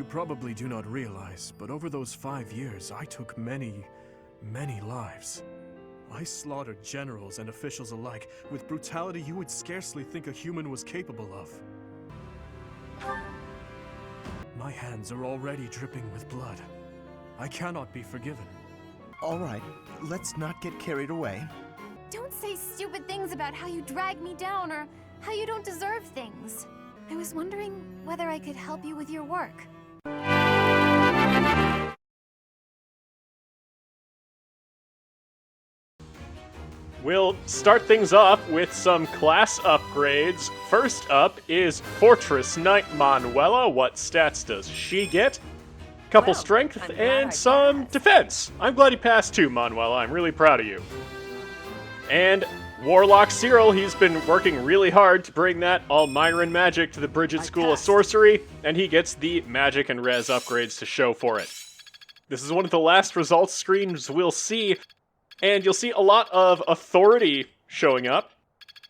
You probably do not realize, but over those 5 years, I took many, many lives. I slaughtered generals and officials alike with brutality you would scarcely think a human was capable of. My hands are already dripping with blood. I cannot be forgiven. All right, let's not get carried away. Don't say stupid things about how you drag me down or how you don't deserve things. I was wondering whether I could help you with your work. We'll start things off with some class upgrades. First up is Fortress Knight Manuela. What stats does she get? Couple strength and some defense. I'm glad you passed too, Manuela. I'm really proud of you. And Warlock Cyril, he's been working really hard to bring that Almiran magic to the Bridget School of Sorcery, and he gets the magic and res upgrades to show for it. This is one of the last results screens we'll see, and you'll see a lot of authority showing up,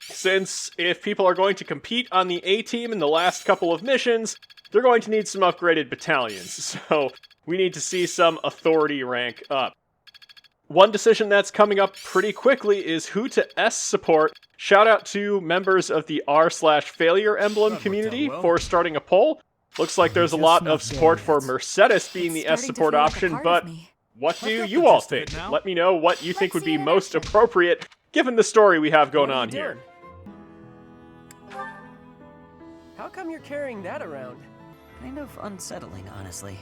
since if people are going to compete on the A-team in the last couple of missions, they're going to need some upgraded battalions, so we need to see some authority rank up. One decision that's coming up pretty quickly is who to S support. Shout out to members of the R/Failure Emblem community for starting a poll. Looks like there's a lot of support for Mercedes being the S support option, but what do you all think? Let me know what you think would be most appropriate given the story we have going on here. How come you're carrying that around? Kind of unsettling, honestly.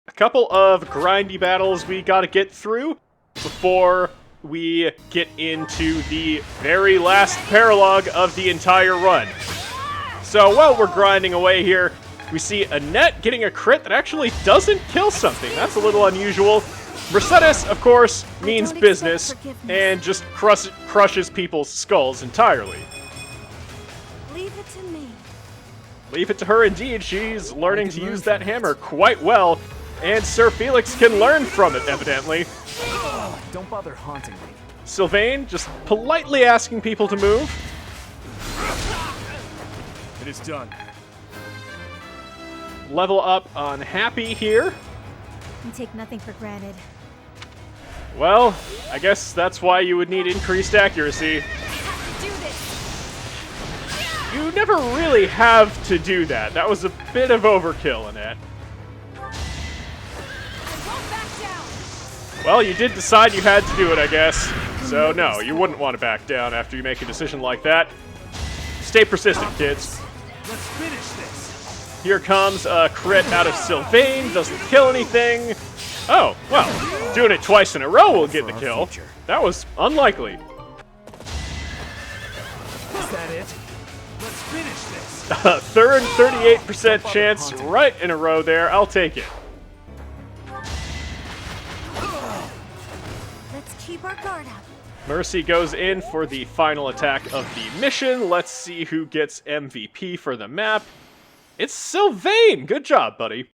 A couple of grindy battles we gotta get through before we get into the very last paralogue of the entire run. So while we're grinding away here, we see Annette getting a crit that actually doesn't kill something. That's a little unusual. Mercedes, of course, means business and just crushes people's skulls entirely. Leave it to me. Leave it to her indeed. She's learning to use that hammer quite well. And Sir Felix can learn from it, evidently. Don't bother haunting me. Sylvain just politely asking people to move. It is done. Level up on Happy here. You take nothing for granted. Well, I guess that's why you would need increased accuracy. Do this. You never really have to do that. That was a bit of overkill, Annette. Well, you did decide you had to do it, I guess. So, no, you wouldn't want to back down after you make a decision like that. Stay persistent, kids. Let's finish this. Here comes a crit out of Sylvain. Doesn't kill anything. Oh, well, doing it twice in a row will get the kill. That was unlikely. Is that it? Let's finish this. A third 38% chance right in a row there. I'll take it. Let's keep our guard up. Mercy goes in for the final attack of the mission. Let's see who gets MVP for the map. It's Sylvain! Good job, buddy.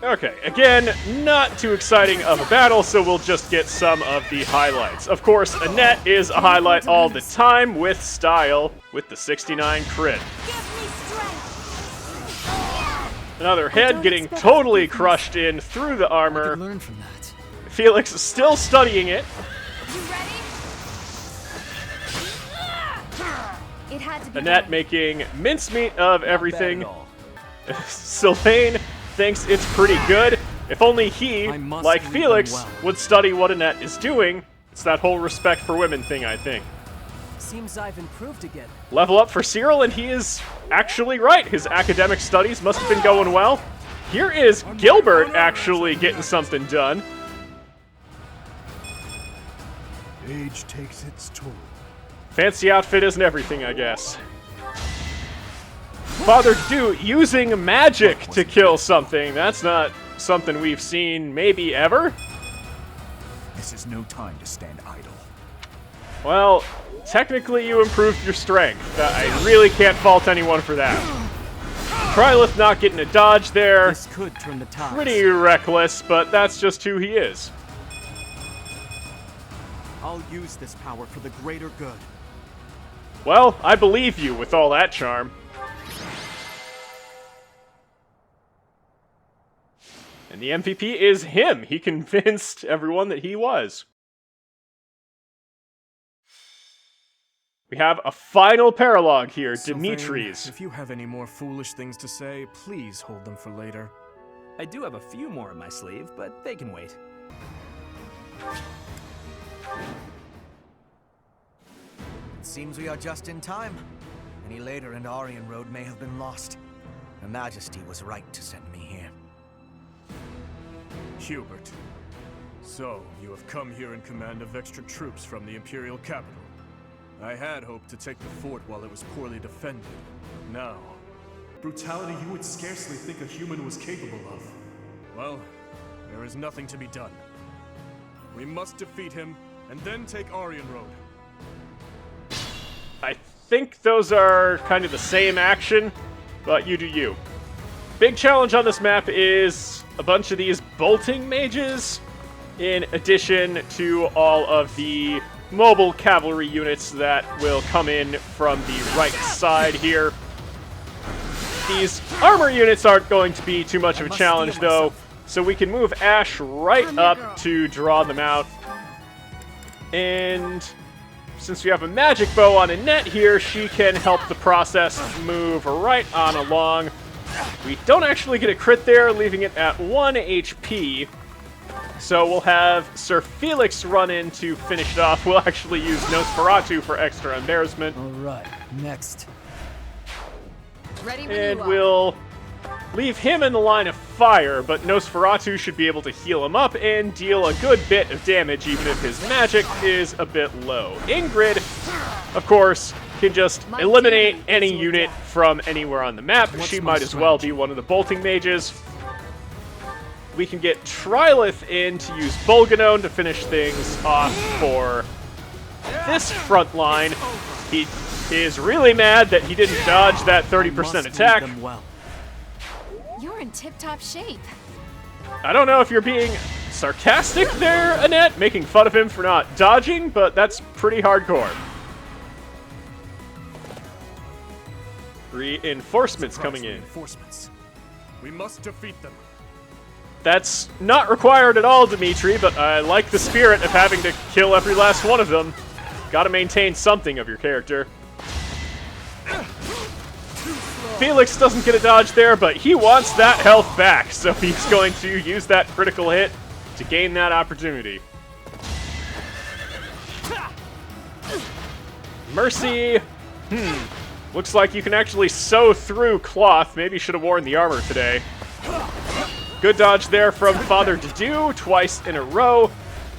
Okay, again, not too exciting of a battle, so we'll just get some of the highlights. Of course, Annette is a highlight all the time with style, with the 69 crit. Another head getting totally crushed in through the armor. Learn from that. Felix is still studying it. You ready? It had to be Annette done. making mincemeat of everything. Sylvain thinks it's pretty good. If only he, like Felix, would study what Annette is doing. It's that whole respect for women thing, I think. Seems I've improved again. Level up for Cyril, and he is actually right. His academic studies must have been going well. Here is Gilbert actually getting something done. Age takes its toll. Fancy outfit isn't everything, I guess. Father Dew using magic to kill something. That's not something we've seen maybe ever. This is no time to stand idle. Well, technically you improved your strength. I really can't fault anyone for that. Trilith not getting a dodge there. This could turn the tides. Pretty reckless, but that's just who he is. I'll use this power for the greater good. Well, I believe you with all that charm. And the MVP is him. He convinced everyone that he was. We have a final paralogue here, Sylvain, Dimitri's. if you have any more foolish things to say, please hold them for later. I do have a few more in my sleeve, but they can wait. It seems we are just in time. Any later and Arianrhod may have been lost. Her Majesty was right to send me here. Hubert. So, you have come here in command of extra troops from the Imperial capital. I had hoped to take the fort while it was poorly defended. Now, brutality you would scarcely think a human was capable of. Well, there is nothing to be done. We must defeat him, and then take Arianrhod. I think those are kind of the same action, but you do you. Big challenge on this map is a bunch of these bolting mages, in addition to all of the mobile cavalry units that will come in from the right side here. These armor units aren't going to be too much of a challenge, though, so we can move Ashe right up to draw them out. And since we have a magic bow on Annette here, she can help the process move right on along. We don't actually get a crit there, leaving it at 1 HP. So we'll have Sir Felix run in to finish it off. We'll actually use Nosferatu for extra embarrassment. Alright, next. Ready when And you are. we'll leave him in the line of fire, but Nosferatu should be able to heal him up and deal a good bit of damage, even if his magic is a bit low. Ingrid, of course, can just eliminate any unit from anywhere on the map. She might as well be one of the bolting mages. We can get Trilith in to use Bolganone to finish things off for this front line. He is really mad that he didn't dodge that 30% attack. Well. You're in tip-top shape. I don't know if you're being sarcastic there, Annette, making fun of him for not dodging, but that's pretty hardcore. Reinforcements coming in. Reinforcements. We must defeat them. That's not required at all, Dimitri, but I like the spirit of having to kill every last one of them. Gotta maintain something of your character. Felix doesn't get a dodge there, but he wants that health back, so he's going to use that critical hit to gain that opportunity. Mercy. Looks like you can actually sew through cloth. Maybe you should have worn the armor today. Good dodge there from Father Derdriu, twice in a row.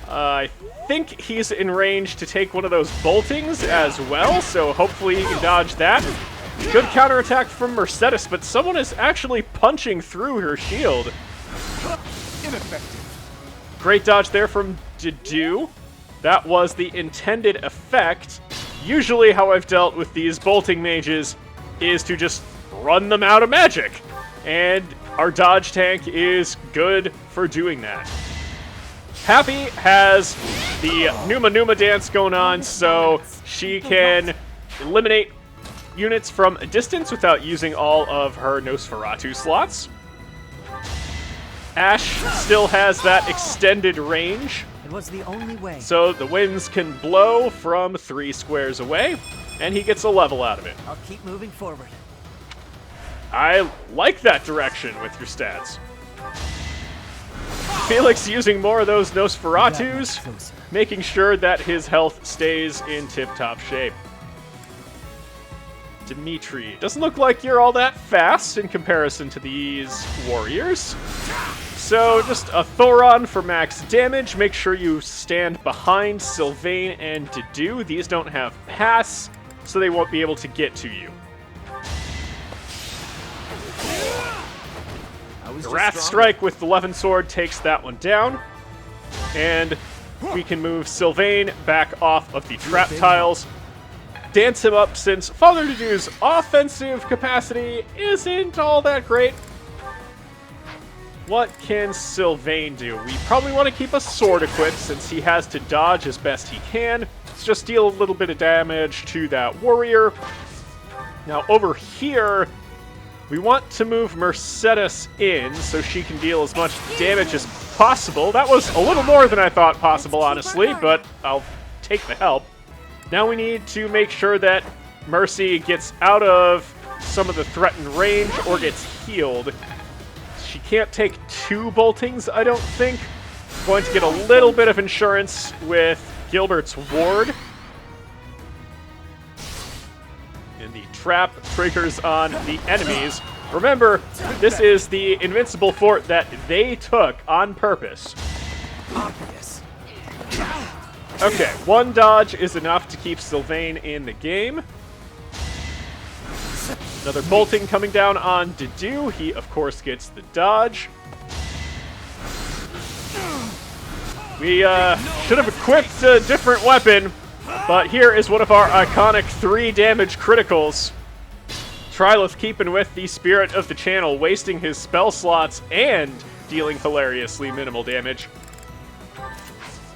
I think he's in range to take one of those boltings as well, so hopefully he can dodge that. Good counterattack from Mercedes, but someone is actually punching through her shield. Ineffective. Great dodge there from Derdriu. That was the intended effect. Usually how I've dealt with these bolting mages is to just run them out of magic. And our dodge tank is good for doing that. Happy has the Numa Numa dance going on, so she can eliminate units from a distance without using all of her Nosferatu slots. Ashe still has that extended range, It was the only way. so the winds can blow from 3 squares away, and he gets a level out of it. I'll keep moving forward. I like that direction with your stats. Felix using more of those Nosferatus, Closer. making sure that his health stays in tip-top shape. Dimitri, doesn't look like you're all that fast in comparison to these warriors. So just a Thoron for max damage. Make sure you stand behind Sylvain and Derdriu. These don't have pass, so they won't be able to get to you. The Wrath Strike with the Levin Sword takes that one down. And we can move Sylvain back off of the trap tiles. Dance him up since Father Derdriu's offensive capacity isn't all that great. What can Sylvain do? We probably want to keep a sword equipped since he has to dodge as best he can. Let's just deal a little bit of damage to that warrior. Now over here, we want to move Mercedes in so she can deal as much damage as possible. That was a little more than I thought possible, honestly, but I'll take the help. Now we need to make sure that Mercy gets out of some of the threatened range or gets healed. She can't take 2 boltings, I don't think. Going to get a little bit of insurance with Gilbert's ward. And the trap triggers on the enemies. Remember, this is the invincible fort that they took on purpose. Obvious. Okay, 1 dodge is enough to keep Sylvain in the game. Another bolting coming down on Derdriu. He, of course, gets the dodge. We should have equipped a different weapon, but here is one of our iconic 3 damage criticals. Trilith keeping with the spirit of the channel, wasting his spell slots and dealing hilariously minimal damage.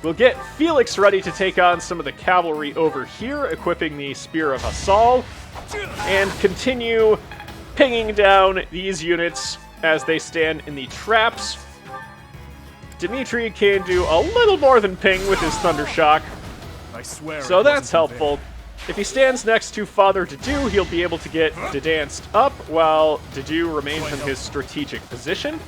We'll get Felix ready to take on some of the cavalry over here, equipping the Spear of Assault, and continue pinging down these units as they stand in the traps. Dimitri can do a little more than ping with his Thunder Shock, I swear. so that's helpful. If he stands next to Father Derdriu, he'll be able to get Dedanced up while Derdriu remains in his strategic position.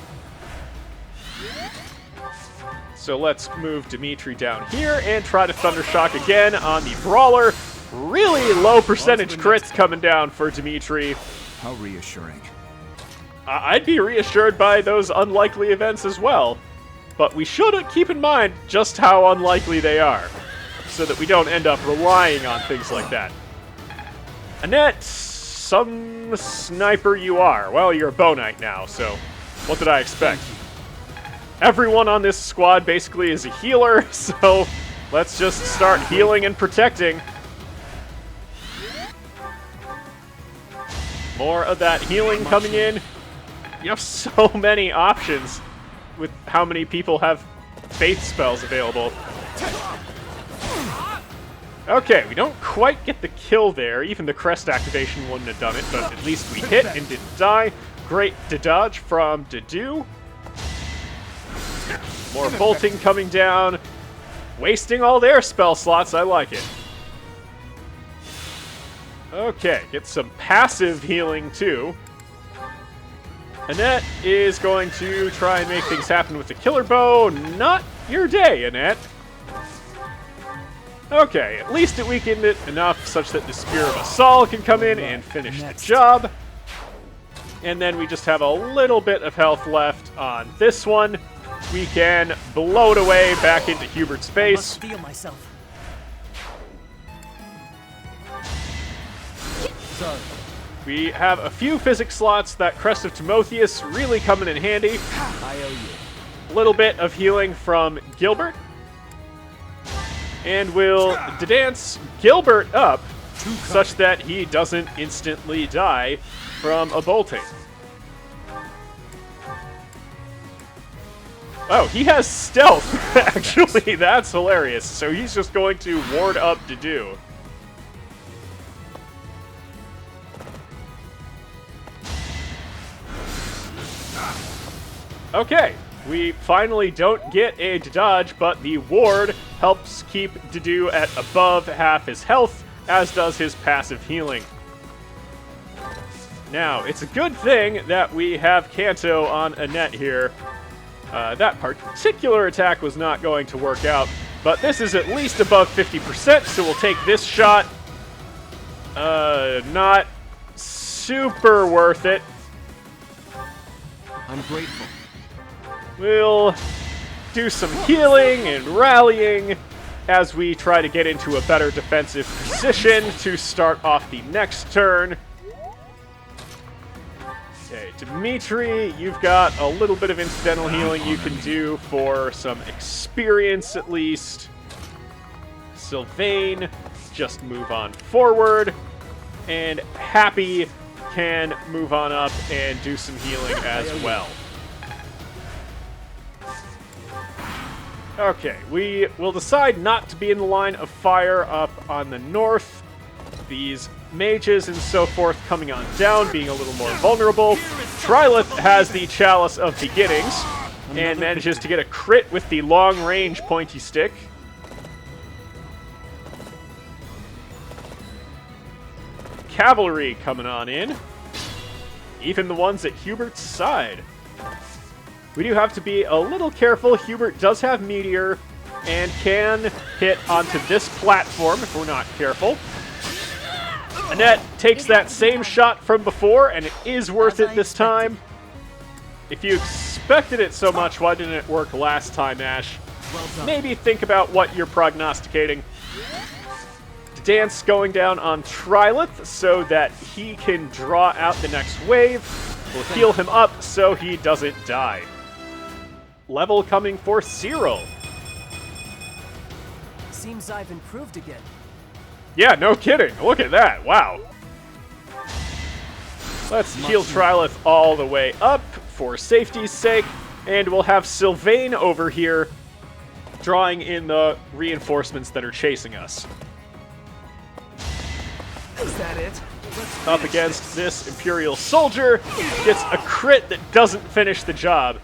So let's move Dimitri down here and try to Thunder Shock again on the Brawler. Really low percentage crits coming down for Dimitri. How reassuring. I'd be reassured by those unlikely events as well. But we should keep in mind just how unlikely they are, so that we don't end up relying on things like that. Annette, some sniper you are. Well, you're a bow knight now, so what did I expect? Everyone on this squad basically is a healer, so let's just start healing and protecting. More of that healing coming in. You have so many options with how many people have faith spells available. Okay, we don't quite get the kill there. Even the crest activation wouldn't have done it, but at least we hit and didn't die. Great dodge from Derdriu. More bolting coming down. Wasting all their spell slots, I like it. Okay, get some passive healing too. Annette is going to try and make things happen with the killer bow. Not your day, Annette. Okay, at least it weakened it enough such that the Spear of Assault can come in and finish the job. And then we just have a little bit of health left on this one. We can blow it away back into Hubert's face. Must steel myself. Sorry. We have a few physics slots. That Crest of Timotheus really coming in handy. I owe you. A little bit of healing from Gilbert. And we'll dance Gilbert up such that he doesn't instantly die from a bolting. Oh, he has stealth, actually. That's hilarious. So he's just going to ward up Derdriu. Okay, we finally don't get a dodge, but the ward helps keep Derdriu at above half his health, as does his passive healing. Now, it's a good thing that we have Kanto on Annette here. That particular attack was not going to work out, but this is at least above 50%, so we'll take this shot. Not super worth it. I'm grateful. We'll do some healing and rallying as we try to get into a better defensive position to start off the next turn. Okay, Dimitri, you've got a little bit of incidental healing you can do for some experience at least. Sylvain, just move on forward. And Happy can move on up and do some healing as well. Okay, we will decide not to be in the line of fire up on the north. These mages and so forth coming on down, being a little more vulnerable. Trilith has the Chalice of Beginnings and manages to get a crit with the long-range pointy stick. Cavalry coming on in. Even the ones at Hubert's side. We do have to be a little careful. Hubert does have Meteor and can hit onto this platform if we're not careful. Annette takes that same shot from before, and it is worth it this time. If you expected it so much, why didn't it work last time, Ashe? Maybe think about what you're prognosticating. Dance going down on Trilith so that he can draw out the next wave. We'll heal him up so he doesn't die. Level coming for Cyril. Seems I've improved again. Yeah, no kidding. Look at that. Wow. Let's heal Trilith all the way up for safety's sake. And we'll have Sylvain over here drawing in the reinforcements that are chasing us. Is that it? Up against this Imperial soldier. Gets a crit that doesn't finish the job.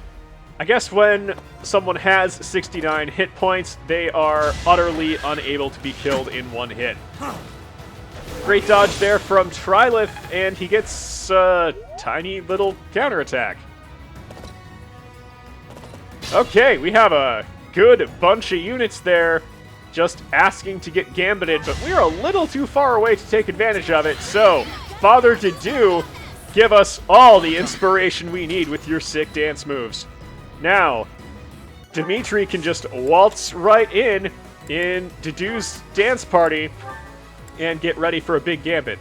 I guess when someone has 69 hit points, they are utterly unable to be killed in one hit. Great dodge there from Trilith, and he gets a tiny little counterattack. Okay, we have a good bunch of units there just asking to get gambited, but we're a little too far away to take advantage of it, so Father Derdriu, give us all the inspiration we need with your sick dance moves. Now, Dimitri can just waltz right in Derdriu's dance party and get ready for a big gambit.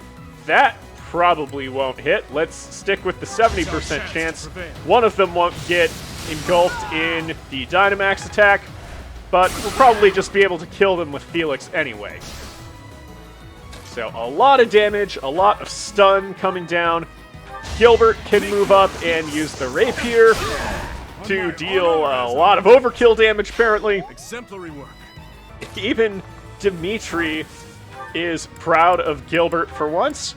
That probably won't hit. Let's stick with the 70% chance. One of them won't get engulfed in the Dynamax attack, but we'll probably just be able to kill them with Felix anyway. So a lot of damage, a lot of stun coming down. Gilbert can move up and use the rapier to deal a lot of overkill damage, apparently. Exemplary work. Even Dimitri is proud of Gilbert for once.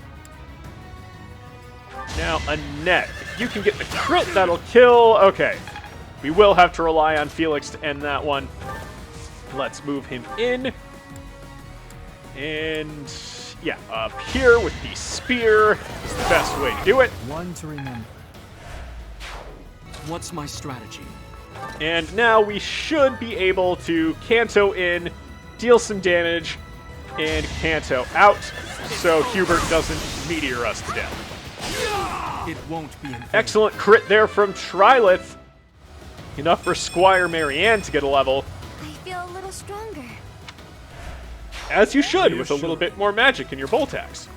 Now, Annette. If you can get the crit, that'll kill. Okay. We will have to rely on Felix to end that one. Let's move him in. And, yeah, up here with the spear is the best way to do it. One to remember. What's my strategy? And now we should be able to Canto in, deal some damage, and Canto out, so Hubert doesn't meteor us to death. It won't be in vain. Excellent crit there from Trilith. Enough for Squire Marianne to get a level. I feel a little stronger. As you should, with a little bit more magic in your bolt axe.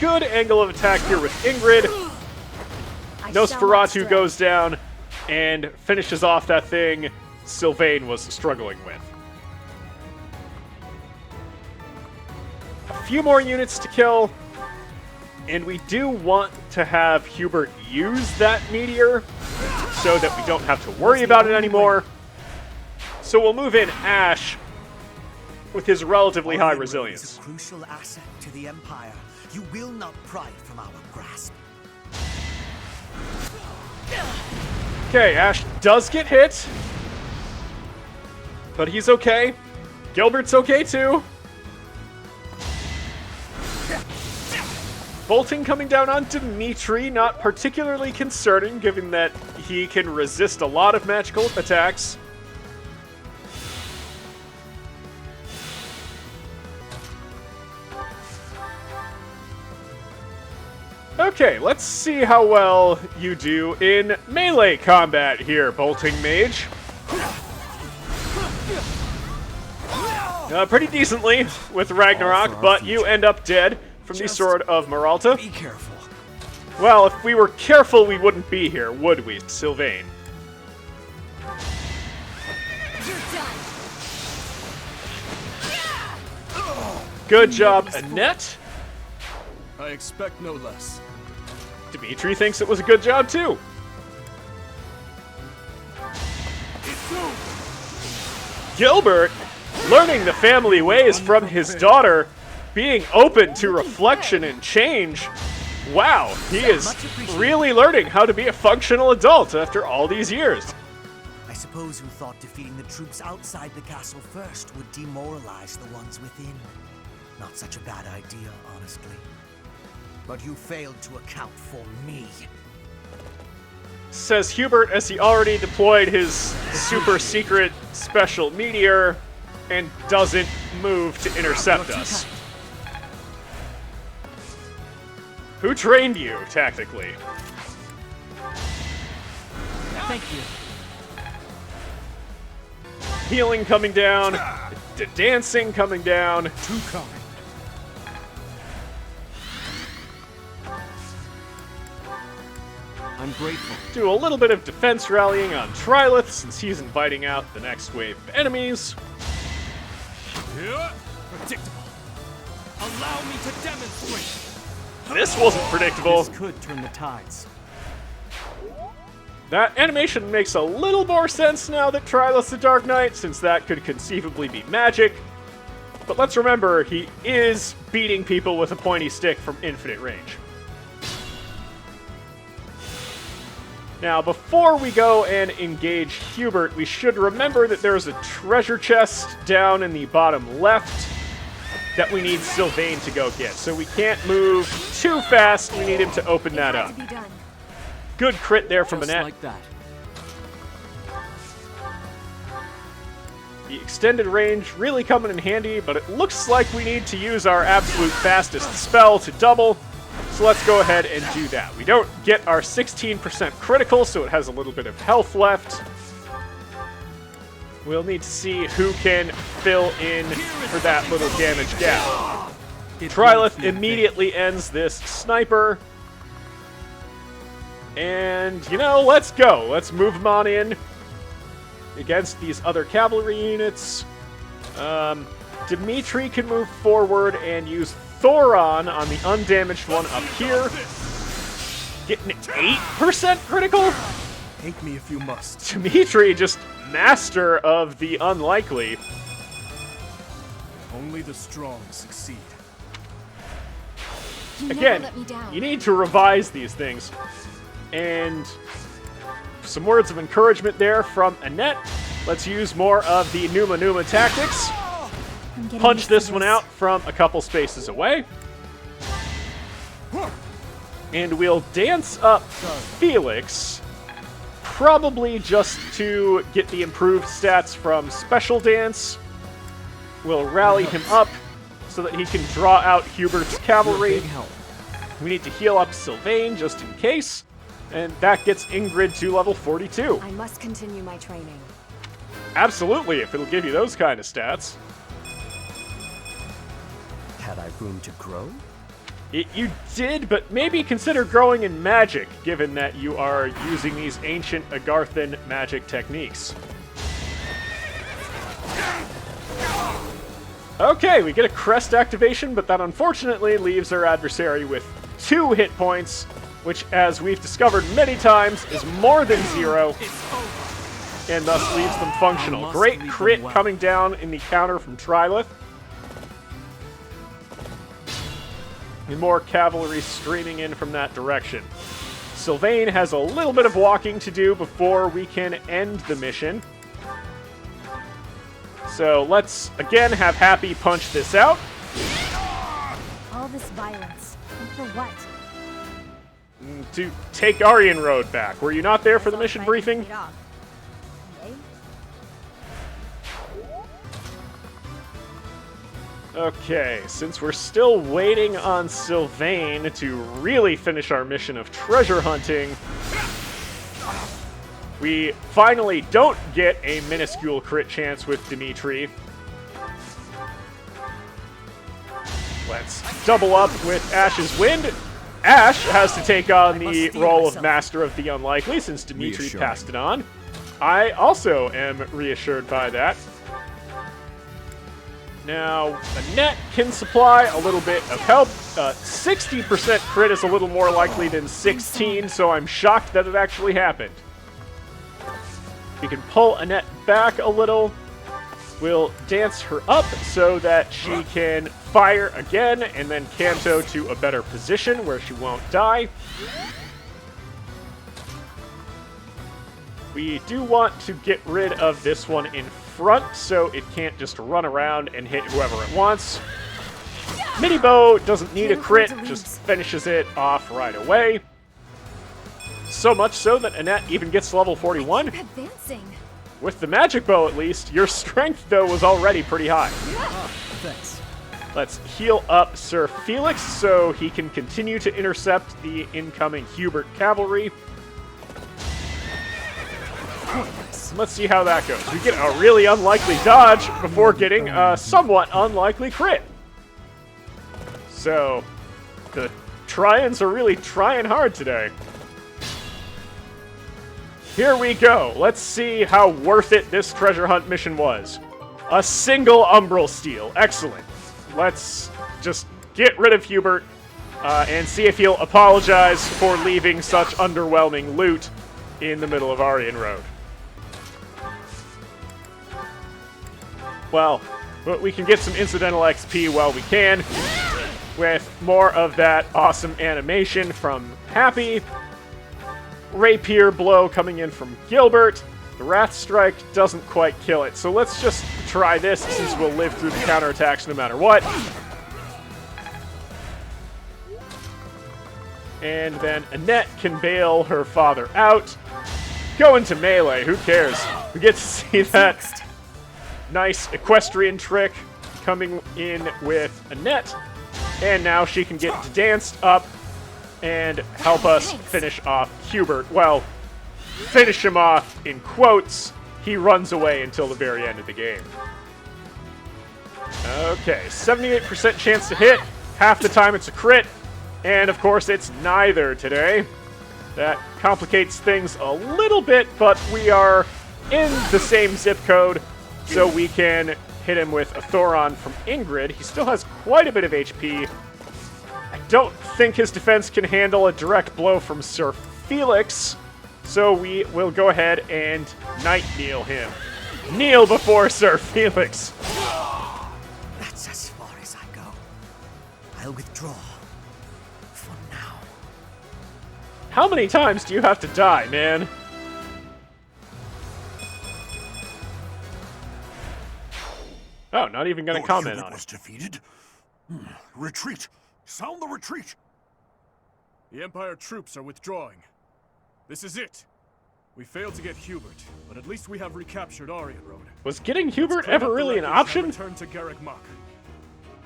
Good angle of attack here with Ingrid. Nosferatu goes down and finishes off that thing Sylvain was struggling with. A few more units to kill, and we do want to have Hubert use that meteor so that we don't have to worry about it anymore. So we'll move in Ashe with his relatively high resilience. Is a crucial asset to the Empire. You will not pry it from our grasp. Okay, Ashe does get hit, but he's okay. Gilbert's okay too. Bolting coming down on Dimitri, not particularly concerning given that he can resist a lot of magical attacks. Okay, let's see how well you do in melee combat here, Bolting Mage. Pretty decently with Ragnarok, but you end up dead from the Sword of Maralta. Be careful. Well, if we were careful, we wouldn't be here, would we, Sylvain? Good job, Annette. I expect no less. Dimitri thinks it was a good job too. Gilbert, learning the family ways from his daughter, being open to reflection and change. Wow, he is really learning how to be a functional adult after all these years. I suppose you thought defeating the troops outside the castle first would demoralize the ones within. Not such a bad idea, honestly. But you failed to account for me. Says Hubert as he already deployed his super secret special meteor and doesn't move to intercept us. Who trained you, tactically? Thank you. Healing coming down, the dancing coming down. Too kind. I'm grateful. Do a little bit of defense rallying on Trilith since he's inviting out the next wave of enemies. Predictable. Allow me to demonstrate. This wasn't predictable. This could turn the tides. That animation makes a little more sense now that Trilith's the Dark Knight, since that could conceivably be magic. But let's remember, he is beating people with a pointy stick from infinite range. Now, before we go and engage Hubert, we should remember that there's a treasure chest down in the bottom left that we need Sylvain to go get. So we can't move too fast. We need him to open that up. Good crit there from Just Annette. like that. The extended range really coming in handy, but it looks like we need to use our absolute fastest spell to double. So let's go ahead and do that. We don't get our 16% critical, so it has a little bit of health left. We'll need to see who can fill in for that little damage gap. Trilith immediately ends this sniper. And, you know, let's go. Let's move him on in against these other cavalry units. Dimitri can move forward and use Thoron on the undamaged one up here. Getting 8% critical? Hate me if you must. Dimitri, just master of the unlikely. Only the strong succeed. You never Again, let me down. you need to revise these things. And some words of encouragement there from Annette. Let's use more of the Numa Numa tactics. I'm getting Punch used to this one out from a couple spaces away. And we'll dance up Felix, probably just to get the improved stats from Special Dance. We'll rally him up so that he can draw out Hubert's cavalry. Big help. We need to heal up Sylvain just in case. And that gets Ingrid to level 42. I must continue my training. Absolutely, if it'll give you those kind of stats. Had I room to grow? You did, but maybe consider growing in magic, given that you are using these ancient Agarthan magic techniques. Okay, we get a crest activation, but that unfortunately leaves our adversary with 2 hit points, which, as we've discovered many times, is more than 0, and thus leaves them functional. Great crit coming down in the counter from Trilith. And more cavalry streaming in from that direction. Sylvain has a little bit of walking to do before we can end the mission. So let's, again, have Happy punch this out. All this violence. And for what? To take Arianrhod back. Were you not there for the mission briefing? Okay, since we're still waiting on Sylvain to really finish our mission of treasure hunting, we finally don't get a minuscule crit chance with Dimitri. Let's double up with Ashe's Wind. Ashe has to take on the role of Master of the Unlikely since Dimitri passed it on. I also am reassured by that. Now, Annette can supply a little bit of help. 60% crit is a little more likely than 16, so I'm shocked that it actually happened. We can pull Annette back a little. We'll dance her up so that she can fire again, and then Canto to a better position where she won't die. We do want to get rid of this one in front so it can't just run around and hit whoever it wants. Mini bow doesn't need a crit, just finishes it off right away. So much so that Annette even gets to level 41. Advancing. With the magic bow, at least. Your strength, though, was already pretty high. Thanks. Let's heal up Sir Felix so he can continue to intercept the incoming Hubert cavalry. Let's see how that goes. We get a really unlikely dodge before getting a somewhat unlikely crit. So, the Trians are really trying hard today. Here we go. Let's see how worth it this treasure hunt mission was. A single Umbral Steel. Excellent. Let's just get rid of Hubert and see if he'll apologize for leaving such underwhelming loot in the middle of Arianrhod. Well, we can get some incidental XP while we can, with more of that awesome animation from Happy. Rapier blow coming in from Gilbert. The Wrath Strike doesn't quite kill it, so let's just try this since we'll live through the counterattacks no matter what. And then Annette can bail her father out. Go into melee, who cares? We get to see that nice equestrian trick coming in with Annette. And now she can get danced up and help us finish off Hubert. Well, finish him off in quotes. He runs away until the very end of the game. Okay, 78% chance to hit. Half the time it's a crit. And of course it's neither today. That complicates things a little bit, but we are in the same zip code, so we can hit him with a Thoron from Ingrid. He still has quite a bit of HP. I don't think his defense can handle a direct blow from Sir Felix, so we will go ahead and Night Kneel him. Kneel before Sir Felix. That's as far as I go. I'll withdraw. For now. How many times do you have to die, man? Oh, not even gonna comment on it. Was defeated. Retreat! Sound the retreat! The Empire troops are withdrawing. This is it. We failed to get Hubert, but at least we have recaptured Arianrhod. Was getting Hubert ever really an option? Return to Garrick Mach.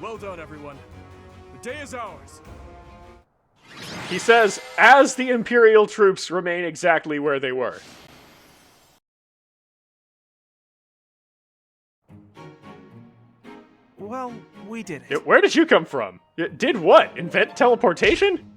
Well done, everyone. The day is ours. He says, as the Imperial troops remain exactly where they were. Well, we did it. Where did you come from? Did what? Invent teleportation?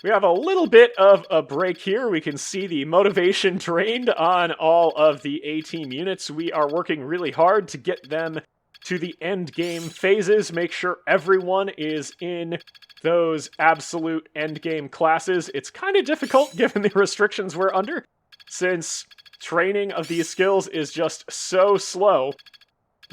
We have a little bit of a break here. We can see the motivation drained on all of the A-team units. We are working really hard to get them to the end game phases, make sure everyone is in those absolute end game classes. It's kind of difficult given the restrictions we're under, since training of these skills is just so slow.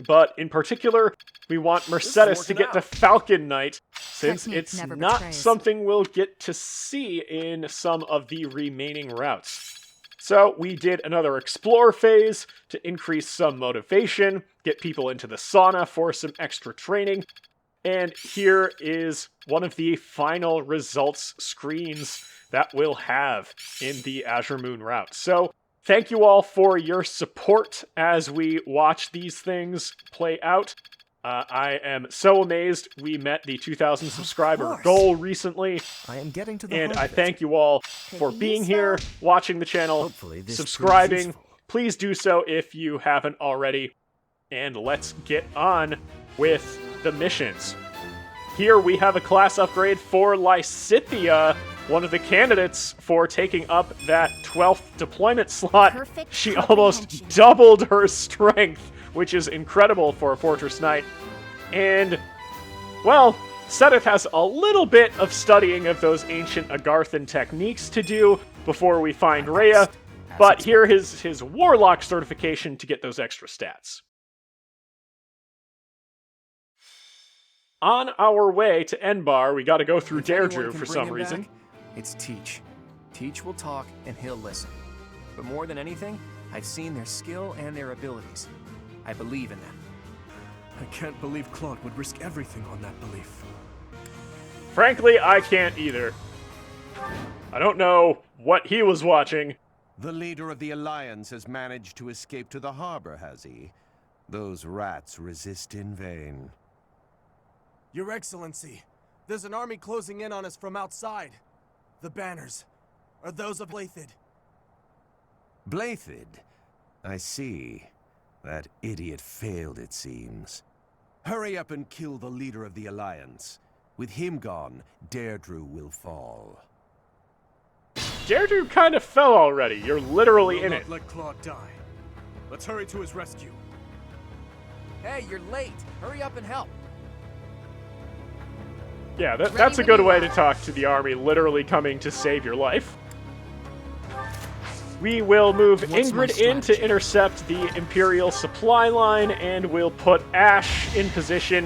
But in particular, we want Mercedes to get the Falcon Knight, since it's not something we'll get to see in some of the remaining routes. So we did another explore phase to increase some motivation, get people into the sauna for some extra training, and here is one of the final results screens that we'll have in the Azure Moon route. So thank you all for your support as we watch these things play out. I am so amazed we met the 2,000 subscriber goal recently. I am getting to the and I thank you all for being here, watching the channel, subscribing. Please do so if you haven't already. And let's get on with the missions. Here we have a class upgrade for Lysithea, one of the candidates for taking up that 12th deployment slot. She almost doubled her strength which is incredible for a Fortress Knight. And, well, Seteth has a little bit of studying of those ancient Agarthan techniques to do before we find Rhea, but here is his Warlock certification to get those extra stats. On our way to Enbar, we gotta go through Derdriu for some reason. Back, it's Teach. Teach will talk and he'll listen. But more than anything, I've seen their skill and their abilities. I believe in them. I can't believe Claude would risk everything on that belief. Frankly, I can't either. I don't know what he was watching. The leader of the Alliance has managed to escape to the harbor, has he? Those rats resist in vain. Your Excellency, there's an army closing in on us from outside. The banners are those of Blaiddyd. Blaiddyd? I see. That idiot failed, it seems. Hurry up and kill the leader of the Alliance. With him gone, Derdriu will fall. Derdriu kind of fell already. You're literally in it. Let Claude die. Let's hurry to his rescue. Hey, you're late. Hurry up and help. Yeah, that's a good way to talk to the army literally coming to save your life. We will move Ingrid in to intercept the Imperial supply line, and we'll put Ashe in position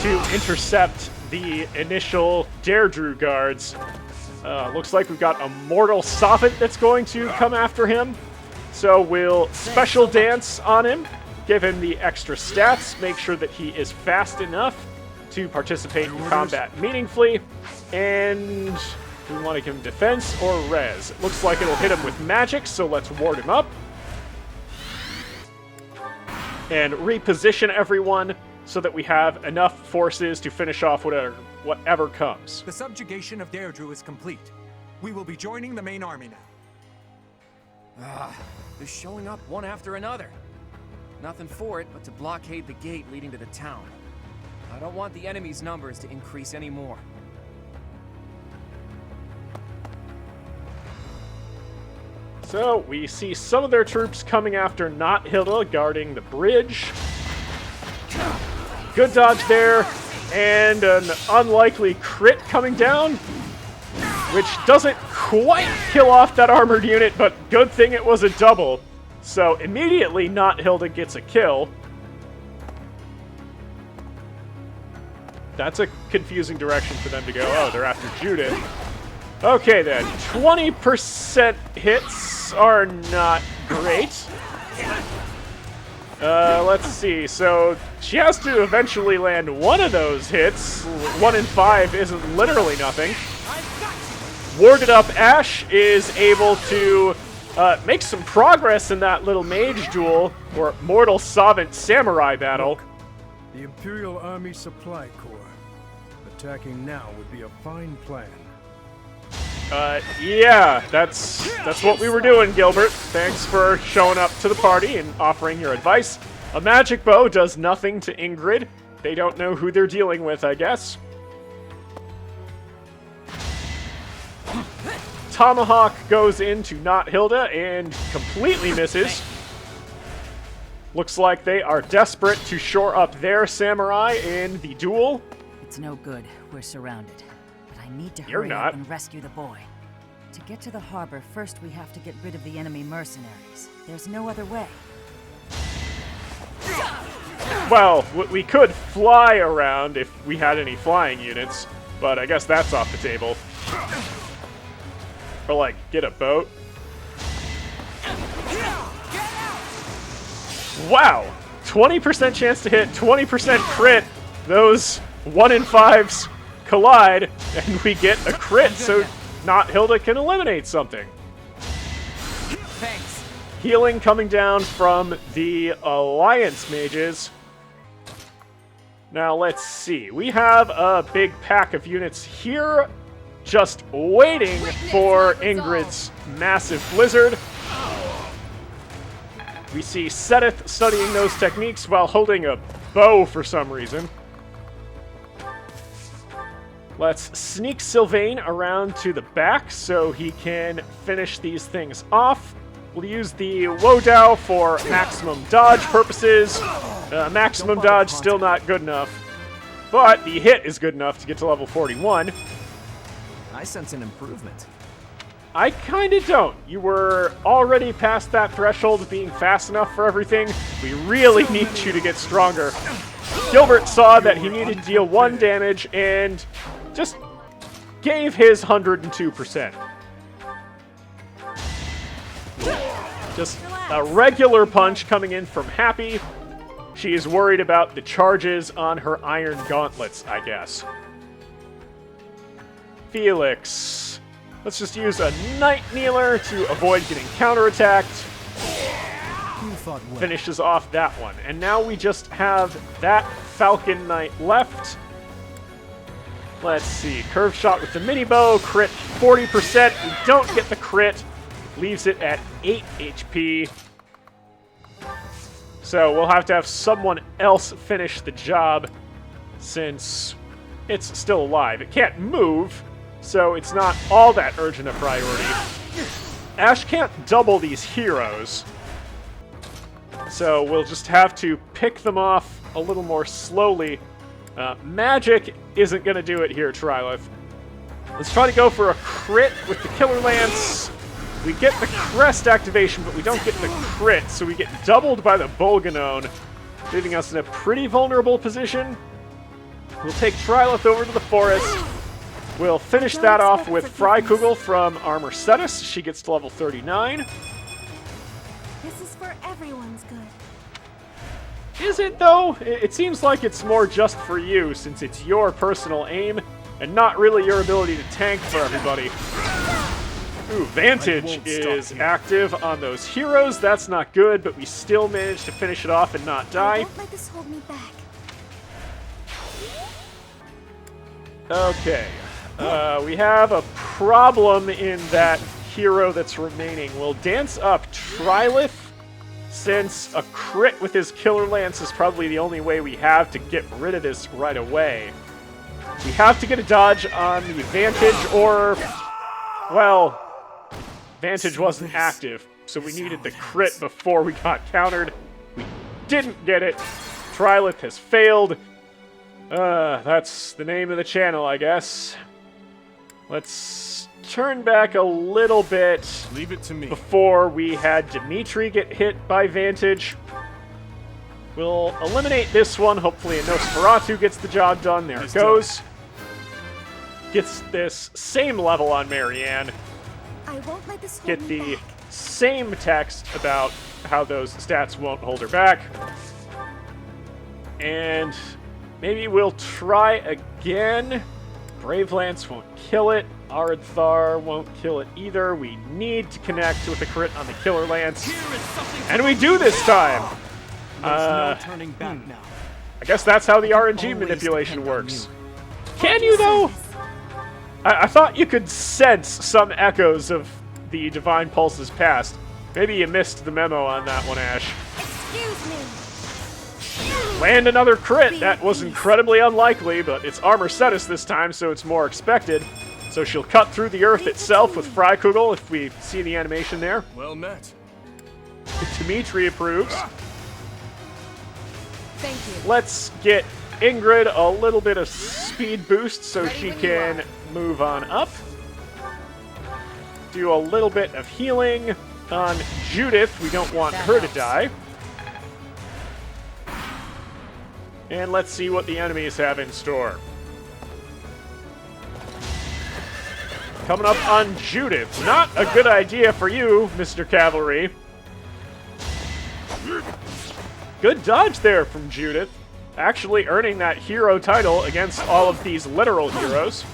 to intercept the initial Derdriu guards. Looks like we've got a mortal Soffit that's going to come after him. So we'll special dance on him, give him the extra stats, make sure that he is fast enough to participate in combat meaningfully, and do we want to give him defense or res? It looks like it'll hit him with magic, so let's ward him up. And reposition everyone so that we have enough forces to finish off whatever comes. The subjugation of Derdriu is complete. We will be joining the main army now. They're showing up one after another. Nothing for it but to blockade the gate leading to the town. I don't want the enemy's numbers to increase anymore. So, we see some of their troops coming after Not Hilda, guarding the bridge. Good dodge there, and an unlikely crit coming down, which doesn't quite kill off that armored unit, but good thing it was a double. So, immediately Not Hilda gets a kill. That's a confusing direction for them to go. Oh, they're after Judith. Okay then, 20% hits are not great. Let's see, so she has to eventually land one of those hits. 1 in 5 isn't literally nothing. Warded up Ashe is able to make some progress in that little mage duel, or mortal Sovereign samurai battle. The Imperial Army Supply Corps. Attacking now would be a fine plan. Yeah, that's what we were doing, Gilbert. Thanks for showing up to the party and offering your advice. A magic bow does nothing to Ingrid. They don't know who they're dealing with, I guess. Tomahawk goes into Not Hilda and completely misses. Looks like they are desperate to shore up their samurai in the duel. It's no good. We're surrounded. But I need to You're hurry not. up and rescue the boy. To get to the harbor, first we have to get rid of the enemy mercenaries. There's no other way. Well, we could fly around if we had any flying units, but I guess that's off the table. Or, like, get a boat. Wow! 20% chance to hit, 20% crit. Those 1 in 5s collide, and we get a crit, so Not Hilda can eliminate something. Thanks. Healing coming down from the Alliance mages. Now, let's see. We have a big pack of units here, just waiting for Ingrid's massive blizzard. We see Seteth studying those techniques while holding a bow for some reason. Let's sneak Sylvain around to the back so he can finish these things off. We'll use the Wodao for maximum dodge purposes. Maximum dodge still not good enough, but the hit is good enough to get to level 41. I sense an improvement. I kinda don't. You were already past that threshold of being fast enough for everything. We really need you to get stronger. Gilbert saw that he needed to deal 1 damage and just gave his 102%. Just a regular punch coming in from Happy. She is worried about the charges on her iron gauntlets, I guess. Felix. Let's just use a Night Kneeler to avoid getting counterattacked. Finishes off that one. And now we just have that Falcon Knight left. Let's see. Curve shot with the mini bow. Crit 40%. We don't get the crit. Leaves it at 8 HP. So we'll have to have someone else finish the job since it's still alive. It can't move, so it's not all that urgent a priority. Ashe can't double these heroes, so we'll just have to pick them off a little more slowly. Magic isn't going to do it here, Trilith. Let's try to go for a crit with the Killer Lance. We get the crest activation, but we don't get the crit, so we get doubled by the Bolganone, leaving us in a pretty vulnerable position. We'll take Trilith over to the forest. We'll finish that off with Freikugel from Armor Cetus. She gets to level 39. This is for everyone's good. Is it, though? It seems like it's more just for you, since it's your personal aim, and not really your ability to tank for everybody. Ooh, Vantage is active on those heroes. That's not good, but we still managed to finish it off and not die. Don't let this hold me back. Okay. We have a problem in that hero that's remaining. We'll dance up Trilith, since a crit with his Killer Lance is probably the only way we have to get rid of this right away. We have to get a dodge on the Vantage, or, well, Vantage wasn't active, so we needed the crit before we got countered. We didn't get it. Trilith has failed. That's the name of the channel, I guess. Let's turn back a little bit. Leave it to me. Before we had Dimitri get hit by Vantage. We'll eliminate this one. Hopefully a Nosferatu gets the job done. There it goes. Gets this same level on Marianne. I won't let this hold Get me the back. same text about how those stats won't hold her back. And maybe we'll try again. Brave Lance won't kill it. Arianrhod won't kill it either. We need to connect with a crit on the Killer Lance. And we do this time! No turning back now. I guess that's how the RNG manipulation works. Can you, though? I thought you could sense some echoes of the Divine Pulse's past. Maybe you missed the memo on that one, Ashe. Excuse me. Land another crit. That was incredibly unlikely, but it's Armor Cetus this time, so it's more expected. So she'll cut through the earth itself with Freikugel, if we see the animation there. Well met. Dimitri approves. Thank you. Let's get Ingrid a little bit of speed boost so she can move on up. Do a little bit of healing on Judith. We don't want her to die. And let's see what the enemies have in store. Coming up on Judith. Not a good idea for you, Mr. Cavalry. Good dodge there from Judith. Actually earning that hero title against all of these literal heroes.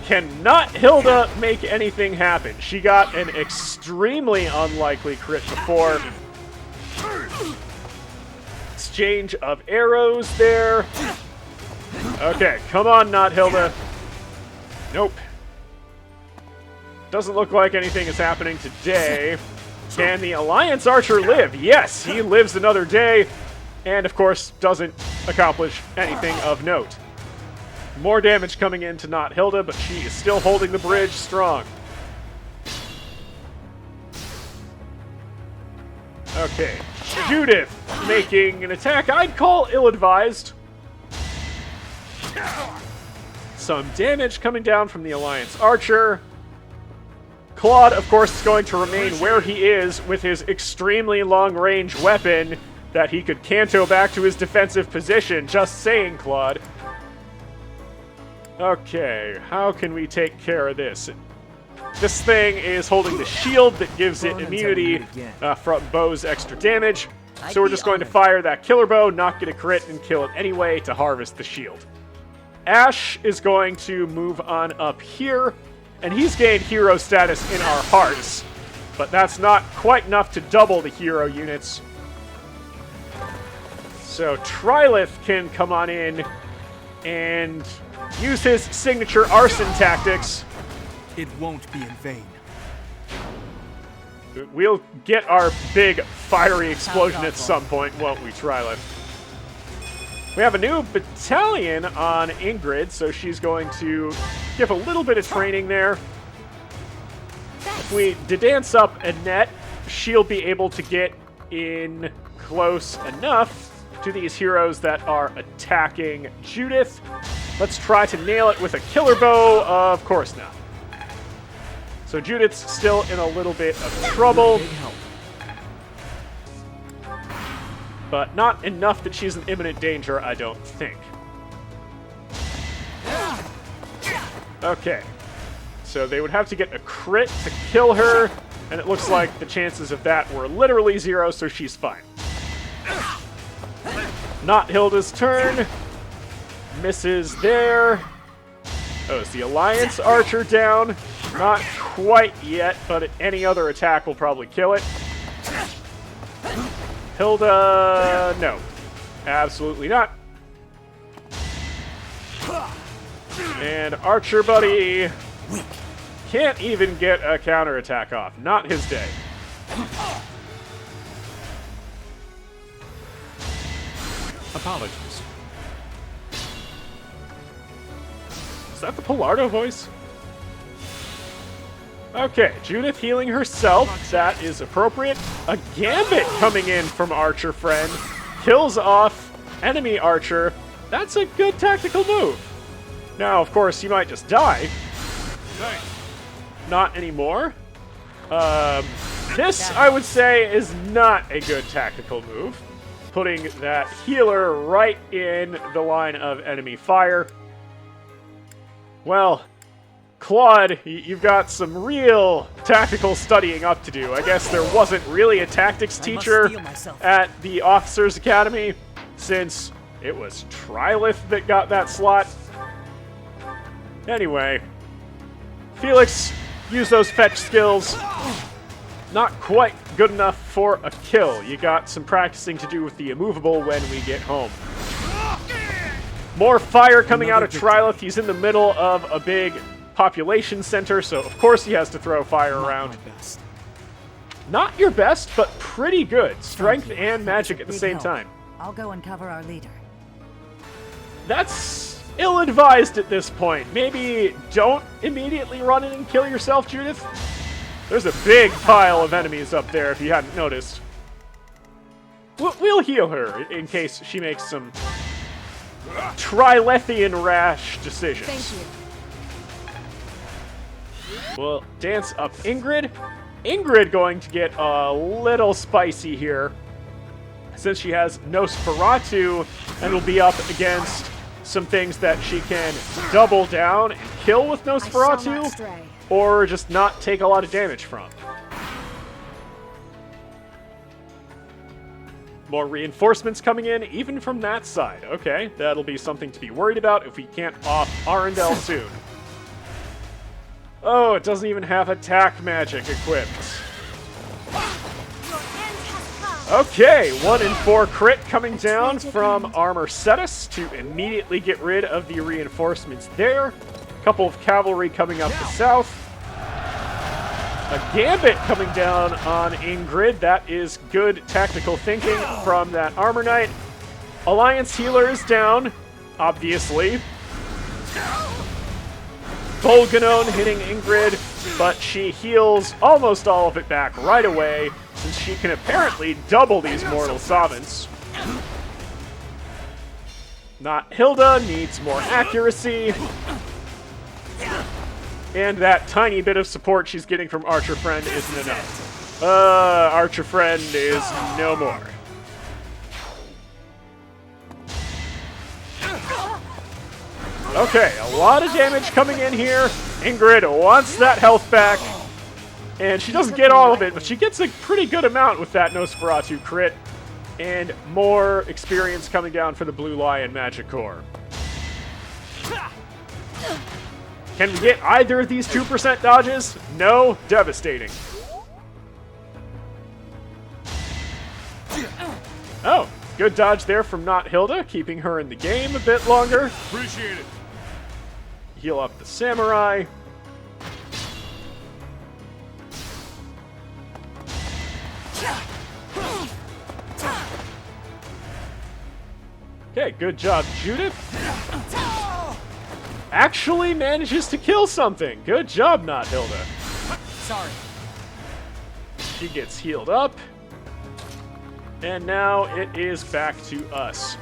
Cannot Hilda make anything happen. She got an extremely unlikely crit before. Exchange of arrows there. Okay, come on, not Hilda. Nope. Doesn't look like anything is happening today. Can the Alliance Archer live? Yes, he lives another day. And, of course, doesn't accomplish anything of note. More damage coming in to not Hilda, but she is still holding the bridge strong. Okay, Judith making an attack I'd call ill-advised. Some damage coming down from the Alliance Archer. Claude, of course, is going to remain where he is with his extremely long-range weapon that he could canto back to his defensive position. Just saying, Claude. Okay, how can we take care of this? This thing is holding the shield that gives it immunity from Bow's extra damage. So we're just going to fire that killer bow, not get a crit, and kill it anyway to harvest the shield. Ashe is going to move on up here, and he's gained hero status in our hearts. But that's not quite enough to double the hero units. So Trilith can come on in and use his signature arson tactics. It won't be in vain. We'll get our big fiery explosion at some point, won't we, Trilith? We have a new battalion on Ingrid, so she's going to give a little bit of training there. If we dance up Annette, she'll be able to get in close enough to these heroes that are attacking Judith. Let's try to nail it with a killer bow. Of course not. So Judith's still in a little bit of trouble. But not enough that she's in imminent danger, I don't think. Okay. So they would have to get a crit to kill her, and it looks like the chances of that were literally 0, so she's fine. Not Hilda's turn. Misses there. Oh, is the Alliance Archer down? Not quite yet, but any other attack will probably kill it. Hilda, no. Absolutely not. And Archer Buddy can't even get a counterattack off. Not his day. Apologies. Is that the Pilardo voice? Okay, Judith healing herself. That is appropriate. A Gambit coming in from Archer Friend. Kills off enemy Archer. That's a good tactical move. Now, of course, you might just die. Not anymore. This, I would say, is not a good tactical move. Putting that healer right in the line of enemy fire. Well, Claude, you've got some real tactical studying up to do. I guess there wasn't really a tactics teacher at the Officers Academy, since it was Trilith that got that slot. Anyway, Felix, use those fetch skills. Not quite good enough for a kill. You got some practicing to do with the immovable when we get home. More fire coming out of Trilith. He's in the middle of a big population center, so of course he has to throw fire around. Not your best, but pretty good. Strength and magic at the same time. I'll go and cover our leader. That's ill-advised at this point. Maybe don't immediately run in and kill yourself, Judith. There's a big pile of enemies up there if you hadn't noticed. We'll heal her in case she makes some Trilithian rash decisions. Thank you. We'll dance up Ingrid. Ingrid going to get a little spicy here, since she has Nosferatu and will be up against some things that she can double down and kill with Nosferatu, or just not take a lot of damage from. More reinforcements coming in, even from that side. Okay, that'll be something to be worried about if we can't off Arendelle soon. Oh, it doesn't even have attack magic equipped. Okay, 1 in 4 crit coming down from Armor Cetus to immediately get rid of the reinforcements there. Couple of cavalry coming up the south. A Gambit coming down on Ingrid. That is good tactical thinking from that Armor Knight. Alliance Healer is down, obviously. Volganon hitting Ingrid, but she heals almost all of it back right away, since she can apparently double these mortal savants. Not Hilda needs more accuracy. And that tiny bit of support she's getting from Archer Friend isn't enough. Archer Friend is no more. Okay, a lot of damage coming in here. Ingrid wants that health back. And she doesn't get all of it, but she gets a pretty good amount with that Nosferatu crit. And more experience coming down for the Blue Lion Magic Core. Can we get either of these 2% dodges? No. Devastating. Oh, good dodge there from Not Hilda, keeping her in the game a bit longer. Appreciate it. Heal up the samurai. Okay, good job, Judith. Actually manages to kill something. Good job, Not Hilda. Sorry. She gets healed up. And now it is back to us.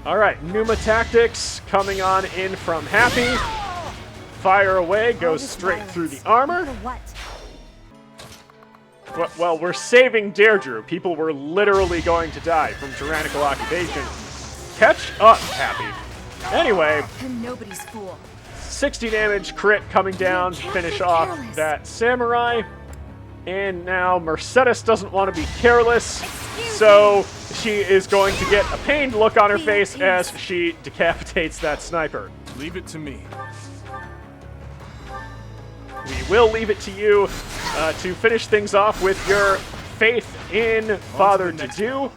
All right, Pneuma Tactics coming on in from Happy. Fire away, goes straight through the armor. Well, we're saving Derdriu. People were literally going to die from tyrannical occupation. Catch up, Happy. Anyway, nobody's fool. 60 damage crit coming down to finish off that samurai. And now Mercedes doesn't want to be careless, so she is going to get a pained look on her face as she decapitates that sniper. Leave it to me. We will leave it to you to finish things off with your faith in Father Derdriu,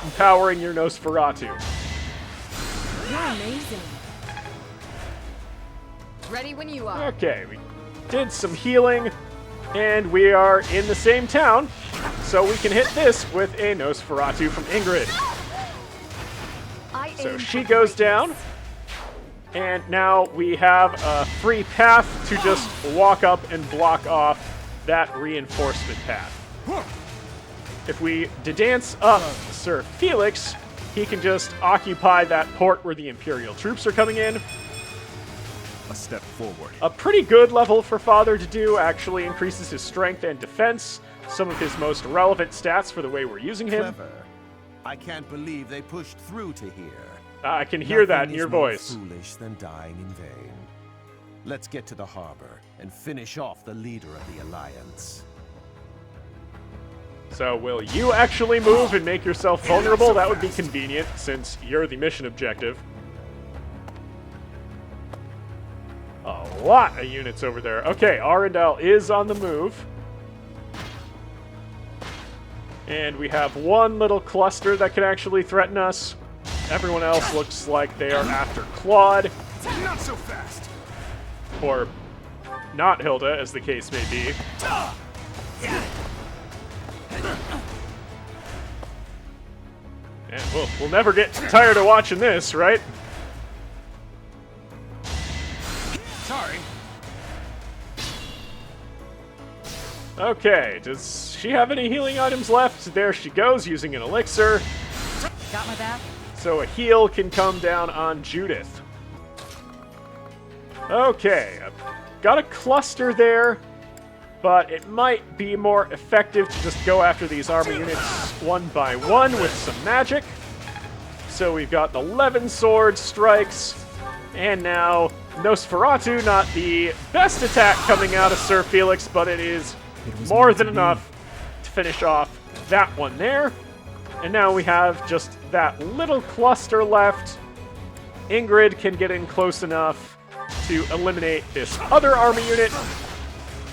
empowering your Nosferatu. You're amazing. Ready when you are. Okay, we did some healing, and we are in the same town, so we can hit this with a Nosferatu from Ingrid. So she goes down, and now we have a free path to just walk up and block off that reinforcement path. If we dance up Sir Felix, he can just occupy that port where the Imperial troops are coming in. A step forward. A pretty good level for Father Derdriu, actually increases his strength and defense, some of his most relevant stats for the way we're using him. Clever. I can't believe they pushed through to here. I can hear that in your voice. Nothing is more foolish than dying in vain. Let's get to the harbor and finish off the leader of the Alliance. So will you actually move and make yourself vulnerable? That would be convenient, since you're the mission objective. A lot of units over there. Okay, Arendelle is on the move. And we have one little cluster that can actually threaten us. Everyone else looks like they are after Claude. Not so fast. Or not Hilda, as the case may be. And we'll never get tired of watching this, right? Sorry. Okay, does she have any healing items left? There she goes, using an elixir. Got my back? So a heal can come down on Judith. Okay, I've got a cluster there, but it might be more effective to just go after these armor units one by one with some magic. So we've got 11 sword strikes, and now Nosferatu, not the best attack coming out of Sir Felix, but it is more than enough to finish off that one there. And now we have just that little cluster left. Ingrid can get in close enough to eliminate this other army unit,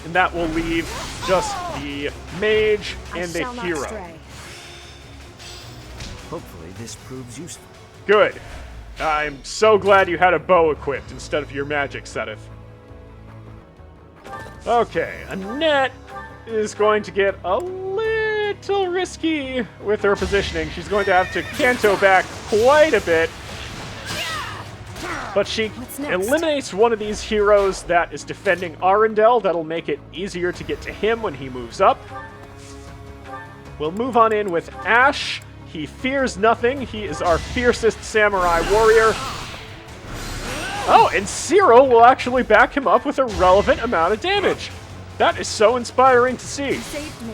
and that will leave just the mage and the hero. Hopefully this proves useful. Good. I'm so glad you had a bow equipped instead of your magic, Sedith. Okay, Annette is going to get a little risky with her positioning. She's going to have to canto back quite a bit. But she eliminates one of these heroes that is defending Arianrhod. That'll make it easier to get to him when he moves up. We'll move on in with Ashe. He fears nothing. He is our fiercest samurai warrior. Oh, and Cyril will actually back him up with a relevant amount of damage. That is so inspiring to see. You saved me.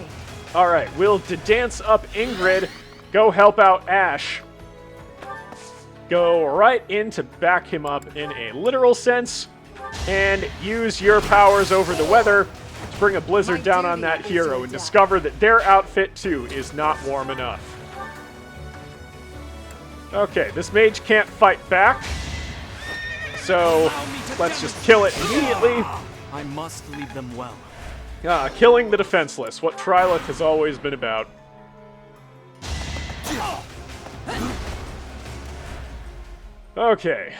All right, we'll dance up Ingrid. Go help out Ashe. Go right in to back him up in a literal sense. And use your powers over the weather to bring a blizzard down on that hero and discover that their outfit, too, is not warm enough. Okay, this mage can't fight back. So, let's just kill it immediately. I must lead them well. Killing the defenseless, what Trilith has always been about. Okay,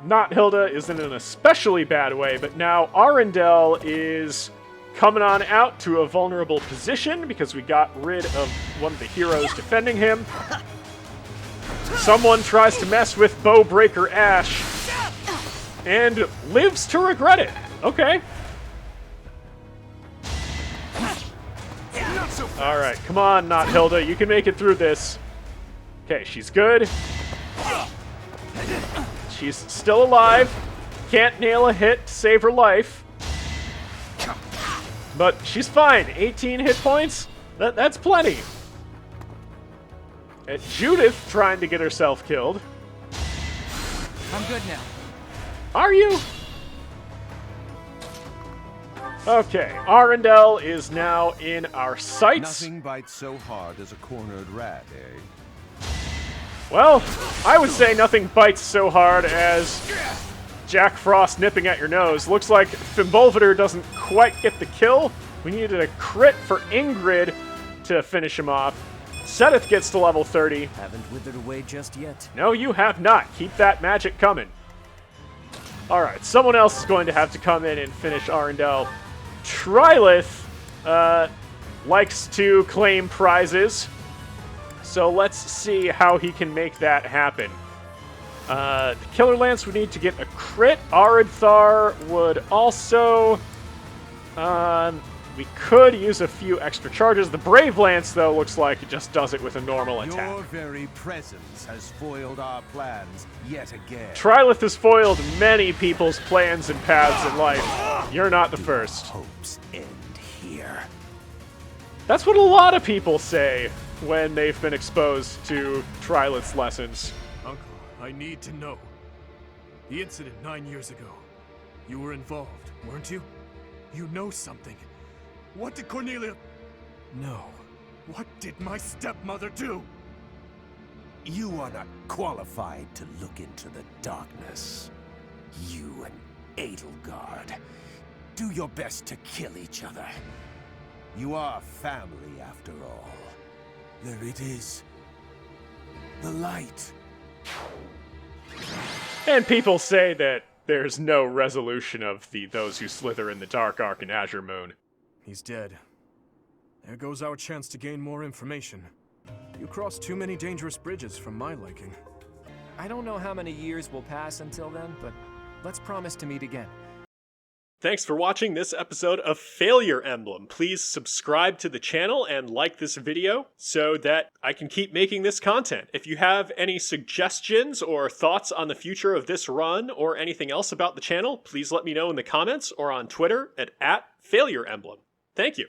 not Hilda is in an especially bad way, but now Arianrhod is coming on out to a vulnerable position because we got rid of one of the heroes defending him. Someone tries to mess with Bowbreaker Ashe and lives to regret it. Okay. Alright, come on, not Hilda. You can make it through this. Okay, she's good. She's still alive. Can't nail a hit to save her life. But she's fine. 18 hit points? That's plenty. Judith trying to get herself killed. I'm good now. Are you? Okay, Arianrhod is now in our sights. Nothing bites so hard as a cornered rat, eh? Well, I would say nothing bites so hard as Jack Frost nipping at your nose. Looks like Fimbulvator doesn't quite get the kill. We needed a crit for Ingrid to finish him off. Seteth gets to level 30. Haven't withered away just yet. No, you have not. Keep that magic coming. Alright, someone else is going to have to come in and finish Arianrhod. Trilith likes to claim prizes, so let's see how he can make that happen. The Killer Lance would need to get a crit. Aridthar would also... we could use a few extra charges. The Brave Lance, though, looks like it just does it with a normal attack. Your very presence has foiled our plans yet again. Trilith has foiled many people's plans and paths in life. You're not the first. Hopes end here. That's what a lot of people say when they've been exposed to Trilith's lessons. Uncle, I need to know. The incident 9 years ago. You were involved, weren't you? You know something. What did Cornelia... No. What did my stepmother do? You are not qualified to look into the darkness. You and Edelgard. Do your best to kill each other. You are family, after all. There it is. The light. And people say that there's no resolution of those who slither in the dark arc in Azure Moon. He's dead. There goes our chance to gain more information. You crossed too many dangerous bridges for my liking. I don't know how many years will pass until then, but let's promise to meet again. Thanks for watching this episode of Failure Emblem. Please subscribe to the channel and like this video so that I can keep making this content. If you have any suggestions or thoughts on the future of this run or anything else about the channel, please let me know in the comments or on Twitter at @FailureEmblem. Thank you.